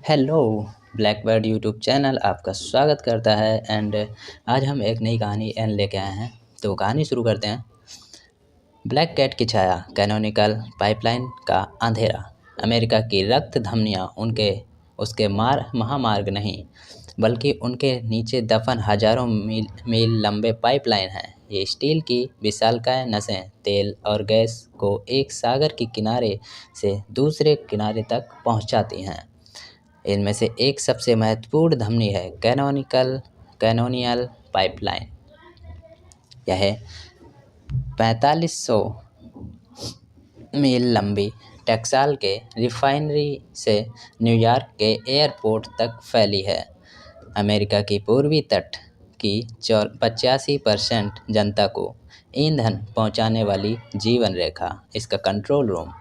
Hello. Blackbird YouTube channel आपका स्वागत करता है एंड आज हम एक नई कहानी लेके आए हैं। तो कहानी शुरू करते हैं। ब्लैक कैट की छाया, कैनोनिकल पाइपलाइन का अंधेरा। अमेरिका की रक्त धमनियाँ उसके महामार्ग नहीं, बल्कि उनके नीचे दफन हजारों मील मील लंबे पाइपलाइन हैं। ये स्टील की विशालकाय नसें तेल और गैस को एक सागर के किनारे से दूसरे किनारे तक पहुंचाती हैं। इनमें से एक सबसे महत्वपूर्ण धमनी है कैनोनियल पाइपलाइन। यह 4500 मील लंबी टेक्सास के रिफाइनरी से न्यूयॉर्क के एयरपोर्ट तक फैली है। अमेरिका की पूर्वी तट की 85% जनता को ईंधन पहुंचाने वाली जीवन रेखा। इसका कंट्रोल रूम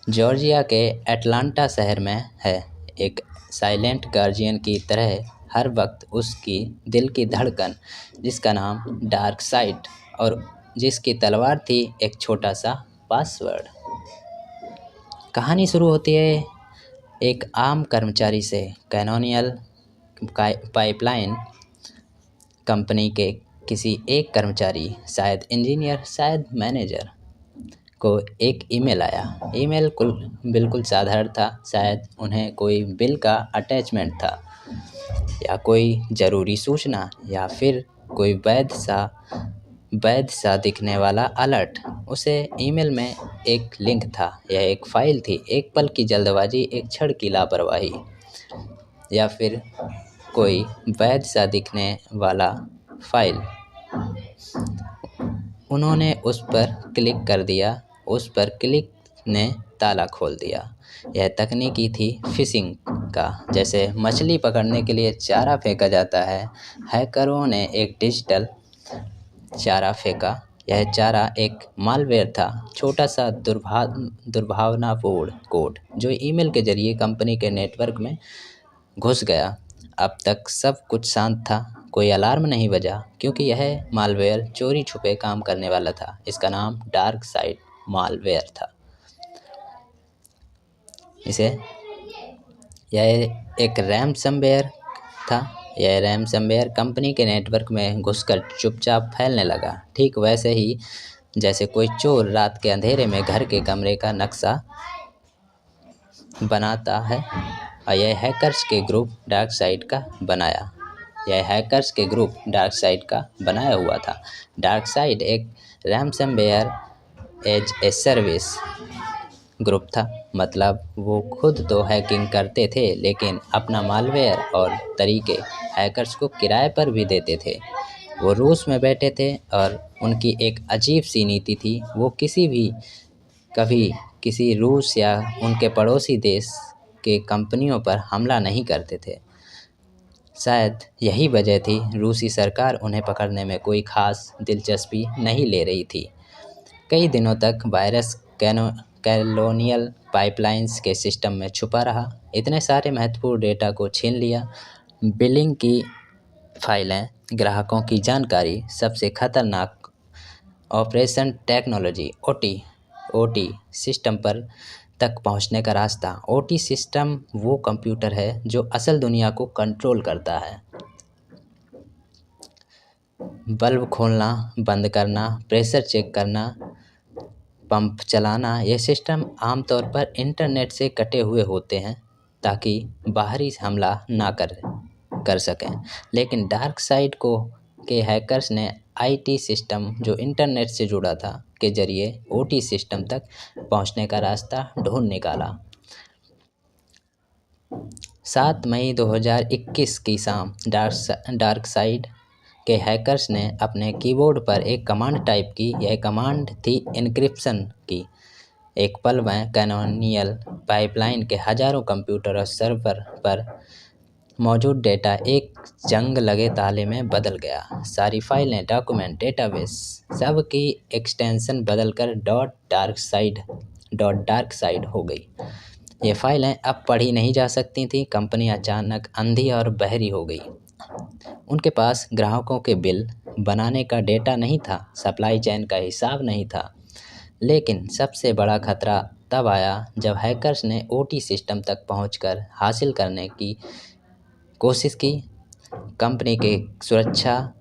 जॉर्जिया के एटलांटा शहर में है। एक साइलेंट गार्जियन की तरह हर वक्त उसकी दिल की धड़कन, जिसका नाम डार्क साइड और जिसकी तलवार थी एक छोटा सा पासवर्ड। कहानी शुरू होती है एक आम कर्मचारी से। कैनोनियल पाइपलाइन कंपनी के किसी एक कर्मचारी, शायद इंजीनियर, शायद मैनेजर, को एक ईमेल आया। ईमेल बिल्कुल साधारण था। शायद उन्हें कोई बिल का अटैचमेंट था, या कोई ज़रूरी सूचना, या फिर कोई वैध सा दिखने वाला अलर्ट। उसे ईमेल में एक लिंक था। यह एक फ़ाइल थी। एक पल की जल्दबाजी, एक क्षण की लापरवाही, या फिर कोई वैध सा दिखने वाला फ़ाइल। उन्होंने उस पर क्लिक कर दिया। उस पर क्लिक ने ताला खोल दिया। यह तकनीकी थी फिशिंग का। जैसे मछली पकड़ने के लिए चारा फेंका जाता है, हैकरों ने एक डिजिटल चारा फेंका। यह चारा एक मालवेयर था, छोटा सा दुर्भावनापूर्ण कोड जो ईमेल के जरिए कंपनी के नेटवर्क में घुस गया। अब तक सब कुछ शांत था। कोई अलार्म नहीं बजा, क्योंकि यह मालवेयर चोरी छुपे काम करने वाला था। इसका नाम डार्क साइड मालवेयर था। यह एक रैनसमवेयर था। यह रैनसमवेयर कंपनी के नेटवर्क में घुसकर चुपचाप फैलने लगा, ठीक वैसे ही जैसे कोई चोर रात के अंधेरे में घर के कमरे का नक्शा बनाता है। और यह हैकर्स के ग्रुप डार्क साइड का बनाया हुआ था। डार्क साइड एक ransomware as a service group था। मतलब वो खुद तो हैकिंग करते थे, लेकिन अपना मालवेयर और तरीके हैकर्स को किराए पर भी देते थे। वो रूस में बैठे थे और उनकी एक अजीब सी नीति थी। वो कभी किसी रूस या उनके पड़ोसी देश के कंपनियों पर हमला नहीं करते थे। शायद यही वजह थी रूसी सरकार उन्हें पकड़ने में कोई खास दिलचस्पी नहीं ले रही थी। कई दिनों तक वायरस कैनोनियल पाइपलाइंस के सिस्टम में छुपा रहा। इतने सारे महत्वपूर्ण डेटा को छीन लिया। बिलिंग की फाइलें, ग्राहकों की जानकारी, सबसे खतरनाक ऑपरेशन टेक्नोलॉजी ओटी सिस्टम पर तक पहुंचने का रास्ता। ओटी सिस्टम वो कंप्यूटर है जो असल दुनिया को कंट्रोल करता है। बल्ब खोलना, बंद करना, प्रेशर चेक करना, पंप चलाना। ये सिस्टम आमतौर पर इंटरनेट से कटे हुए होते हैं ताकि बाहरी हमला ना कर सकें। लेकिन डार्क साइड के हैकर्स ने आईटी सिस्टम जो इंटरनेट से जुड़ा था के जरिए ओटी सिस्टम तक पहुंचने का रास्ता ढूंढ निकाला। 7 मई 2021 की शाम डार्क साइड के हैकर्स ने अपने कीबोर्ड पर एक कमांड टाइप की। यह कमांड थी एन्क्रिप्शन की। एक पल में कैनोनियल पाइपलाइन के हजारों कंप्यूटर और सर्वर पर मौजूद डेटा एक जंग लगे ताले में बदल गया। सारी फाइलें, डॉक्यूमेंट, डेटाबेस, सब की एक्सटेंशन बदलकर डार्क साइड हो गई। ये फाइलें अब पढ़ी नहीं जा सकती थी। कंपनी अचानक अंधी और बहरी हो गई। उनके पास ग्राहकों के बिल बनाने का डेटा नहीं था, सप्लाई चेन का हिसाब नहीं था। लेकिन सबसे बड़ा खतरा तब आया जब हैकर्स ने ओटी सिस्टम तक पहुंचकर हासिल करने की कोशिश की। कंपनी के सुरक्षा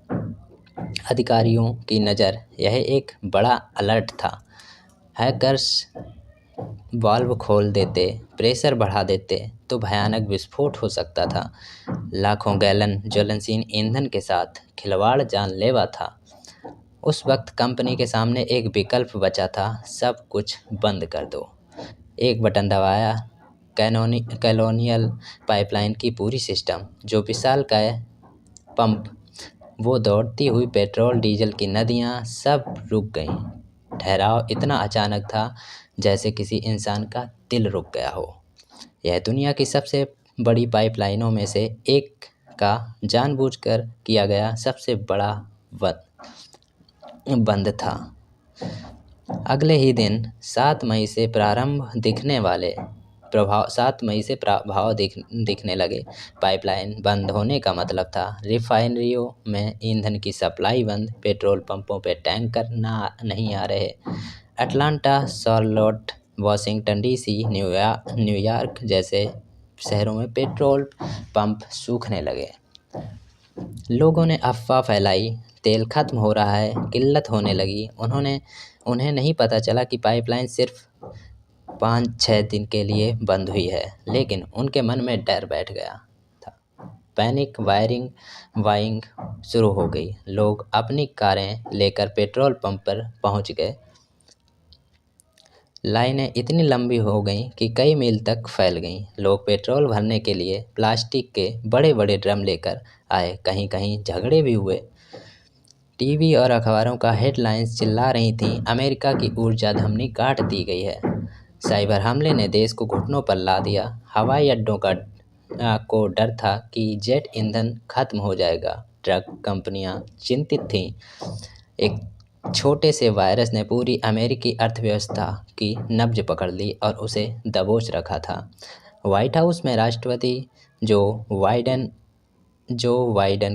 अधिकारियों की नज़र यह एक बड़ा अलर्ट था। हैकर्स वाल्व खोल देते, प्रेशर बढ़ा देते तो भयानक विस्फोट हो सकता था। लाखों गैलन ज्वलनशील ईंधन के साथ खिलवाड़ जानलेवा था। उस वक्त कंपनी के सामने एक विकल्प बचा था, सब कुछ बंद कर दो। एक बटन दबाया, कॉलोनियल पाइपलाइन की पूरी सिस्टम, जो विशालकाय पंप, वो दौड़ती हुई पेट्रोल डीजल की नदियाँ सब रुक गईं। ठहराव इतना अचानक था जैसे किसी इंसान का दिल रुक गया हो। यह दुनिया की सबसे बड़ी पाइपलाइनों में से एक का जानबूझकर किया गया सबसे बड़ा बंद था। अगले ही दिन 7 मई से प्रभाव दिखने लगे। पाइपलाइन बंद होने का मतलब था रिफाइनरियों में ईंधन की सप्लाई बंद, पेट्रोल पंपों पे टैंकर नहीं आ रहे। Atlanta, Charlotte, Washington DC, New York जैसे शहरों में पेट्रोल पंप सूखने लगे। लोगों ने अफवाह फैलाई, तेल खत्म हो रहा है, किल्लत होने लगी। उन्हें नहीं पता चला कि पाइपलाइन सिर्फ 5-6 दिन के लिए बंद हुई है, लेकिन उनके मन में डर बैठ गया था। पैनिक बाइंग शुरू हो गई। लोग अपनी कारें लेकर पेट्रोल पंप पर पहुंच गए। लाइनें इतनी लंबी हो गईं कि कई मील तक फैल गईं। लोग पेट्रोल भरने के लिए प्लास्टिक के बड़े बड़े ड्रम लेकर आए। कहीं कहीं झगड़े भी हुए। टीवी और अखबारों का हेडलाइंस चिल्ला रही थीं, अमेरिका की ऊर्जा धमनी काट दी गई है। साइबर हमले ने देश को घुटनों पर ला दिया। हवाई अड्डों को डर था कि जेट ईंधन खत्म हो जाएगा। ट्रक कंपनियां चिंतित थीं। एक छोटे से वायरस ने पूरी अमेरिकी अर्थव्यवस्था की नब्ज पकड़ ली और उसे दबोच रखा था। व्हाइट हाउस में राष्ट्रपति जो बाइडेन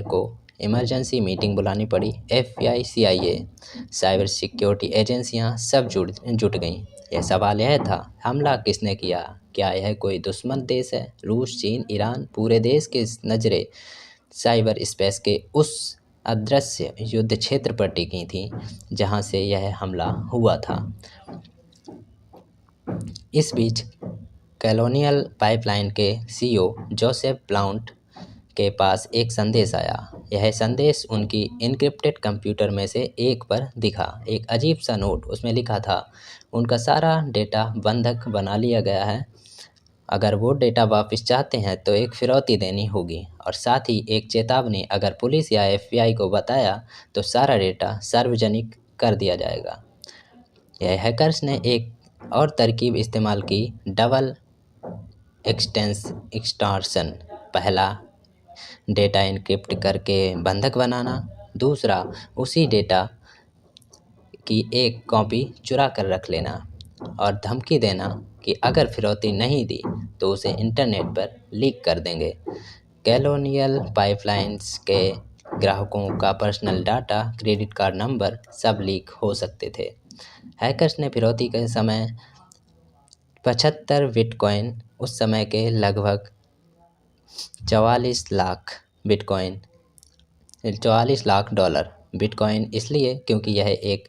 को इमरजेंसी मीटिंग बुलानी पड़ी। FBI, CIA, साइबर सिक्योरिटी एजेंसियां सब जुट गईं। यह सवाल यह था, हमला किसने किया? क्या यह कोई दुश्मन देश है? रूस, चीन, ईरान? पूरे देश की नज़रें साइबर स्पेस के उस अदृश्य युद्ध क्षेत्र पर टिकी थीं जहां से यह हमला हुआ था। इस बीच कॉलोनियल पाइपलाइन के CEO जोसेफ ब्लाउंट के पास एक संदेश आया। यह संदेश उनकी इनक्रिप्टेड कंप्यूटर में से एक पर दिखा। एक अजीब सा नोट। उसमें लिखा था, उनका सारा डेटा बंधक बना लिया गया है। अगर वो डेटा वापस चाहते हैं तो एक फिरौती देनी होगी, और साथ ही एक चेतावनी, अगर पुलिस या FBI को बताया तो सारा डेटा सार्वजनिक कर दिया जाएगा। यह हैकर्स ने एक और तरकीब इस्तेमाल की, डबल एक्सटॉर्शन। पहला, डेटा इनक्रिप्ट करके बंधक बनाना। दूसरा, उसी डेटा की एक कॉपी चुरा कर रख लेना और धमकी देना कि अगर फिरौती नहीं दी तो उसे इंटरनेट पर लीक कर देंगे। कॉलोनियल पाइपलाइंस के ग्राहकों का personal data, credit card number सब लीक हो सकते थे। हैकर्स ने फिरौती के समय 75 बिटकॉइन, उस समय के लगभग 44 lakh bitcoin, 44 lakh dollar. Bitcoin इसलिए क्योंकि यह एक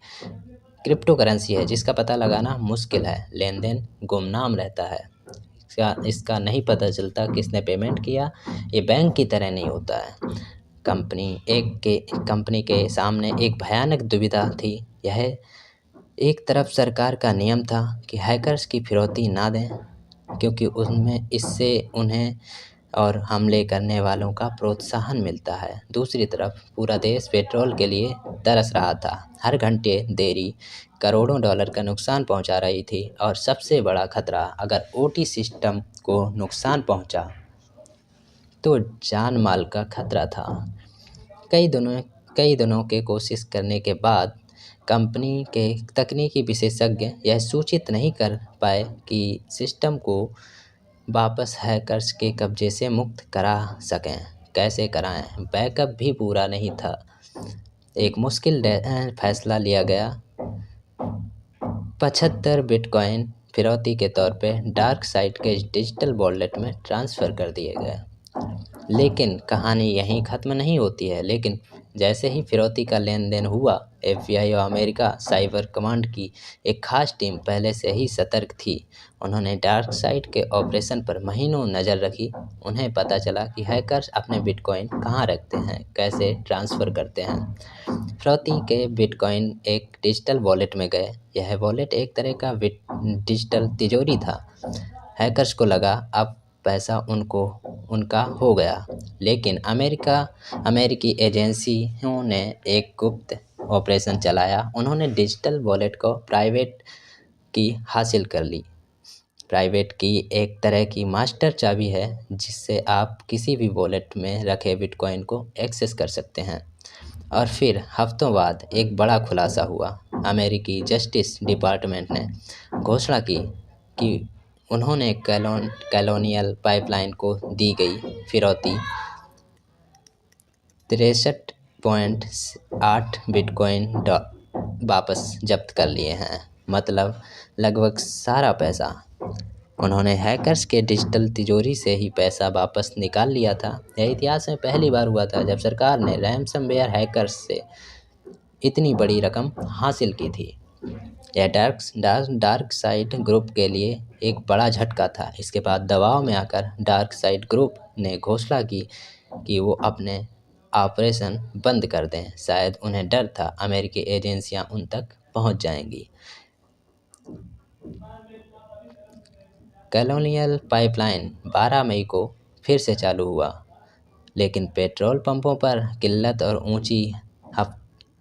क्रिप्टो करेंसी है जिसका पता लगाना मुश्किल है, लेन देन गुमनाम रहता है। इसका नहीं पता चलता किसने पेमेंट किया। ये बैंक की तरह नहीं होता है। कंपनी के सामने एक भयानक दुविधा थी। यह एक तरफ सरकार का नियम था कि हैकर्स की फिरौती ना दें, क्योंकि इससे उन्हें और हमले करने वालों का प्रोत्साहन मिलता है। दूसरी तरफ पूरा देश पेट्रोल के लिए तरस रहा था। हर घंटे देरी करोड़ों डॉलर का नुकसान पहुंचा रही थी, और सबसे बड़ा खतरा, अगर ओटी सिस्टम को नुकसान पहुंचा तो जान माल का खतरा था। कई दिनों के कोशिश करने के बाद कंपनी के तकनीकी विशेषज्ञ यह सूचित नहीं कर पाए कि सिस्टम को वापस हैकर्स के कब्जे से मुक्त करा सकें। कैसे कराएं? बैकअप भी पूरा नहीं था। एक मुश्किल फैसला लिया गया। 75 बिटकॉइन फिरौती के तौर पे डार्क साइड के डिजिटल वॉलेट में ट्रांसफ़र कर दिए गए। लेकिन कहानी यहीं ख़त्म नहीं होती है। लेकिन जैसे ही फिरौती का लेन देन हुआ, एफबीआई और अमेरिका साइबर कमांड की एक खास टीम पहले से ही सतर्क थी। उन्होंने डार्क साइड के ऑपरेशन पर महीनों नज़र रखी। उन्हें पता चला कि हैकर्स अपने बिटकॉइन कहाँ रखते हैं, कैसे ट्रांसफ़र करते हैं। फिरौती के बिटकॉइन एक डिजिटल वॉलेट में गए। यह वॉलेट एक तरह का डिजिटल तिजोरी था। हैकर्स को लगा अब पैसा उनका हो गया। लेकिन अमेरिकी एजेंसियों ने एक गुप्त ऑपरेशन चलाया। उन्होंने डिजिटल वॉलेट को प्राइवेट की हासिल कर ली। प्राइवेट की एक तरह की मास्टर चाबी है जिससे आप किसी भी वॉलेट में रखे बिटकॉइन को एक्सेस कर सकते हैं। और फिर हफ्तों बाद एक बड़ा खुलासा हुआ। अमेरिकी जस्टिस डिपार्टमेंट ने घोषणा की कि उन्होंने कॉलोनियल पाइपलाइन को दी गई फिरौती 63.8 बिटकॉइन वापस जब्त कर लिए हैं। मतलब लगभग सारा पैसा। उन्होंने हैकर्स के डिजिटल तिजोरी से ही पैसा वापस निकाल लिया था। यह इतिहास में पहली बार हुआ था जब सरकार ने रैनसमवेयर हैकर्स से इतनी बड़ी रकम हासिल की थी। यह डार्क साइड ग्रुप के लिए एक बड़ा झटका था। इसके बाद दबाव में आकर डार्क साइड ग्रुप ने घोषणा की कि वो अपने ऑपरेशन बंद कर दें। शायद उन्हें डर था अमेरिकी एजेंसियां उन तक पहुंच जाएंगी। कॉलोनियल पाइपलाइन 12 मई को फिर से चालू हुआ, लेकिन पेट्रोल पंपों पर किल्लत और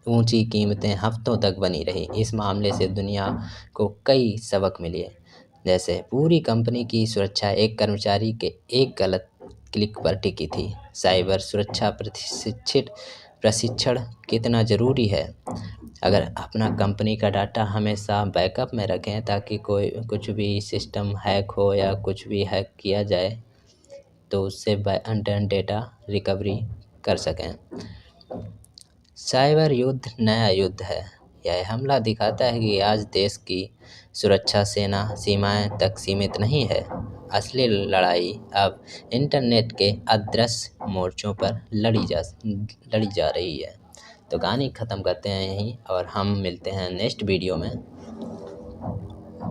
ऊंची कीमतें हफ्तों तक बनी रही। इस मामले से दुनिया को कई सबक मिले, जैसे पूरी कंपनी की सुरक्षा एक कर्मचारी के एक गलत क्लिक पर टिकी थी। साइबर सुरक्षा प्रशिक्षण कितना ज़रूरी है। अगर अपना कंपनी का डाटा हमेशा बैकअप में रखें ताकि कोई कुछ भी सिस्टम हैक हो या कुछ भी हैक किया जाए तो उससे डेटा रिकवरी कर सकें। साइबर युद्ध नया युद्ध है। यह हमला दिखाता है कि आज देश की सुरक्षा सेना सीमाएं तक सीमित नहीं है। असली लड़ाई अब इंटरनेट के अदृश्य मोर्चों पर लड़ी जा रही है। तो कहानी ख़त्म करते हैं यहीं और हम मिलते हैं नेक्स्ट वीडियो में।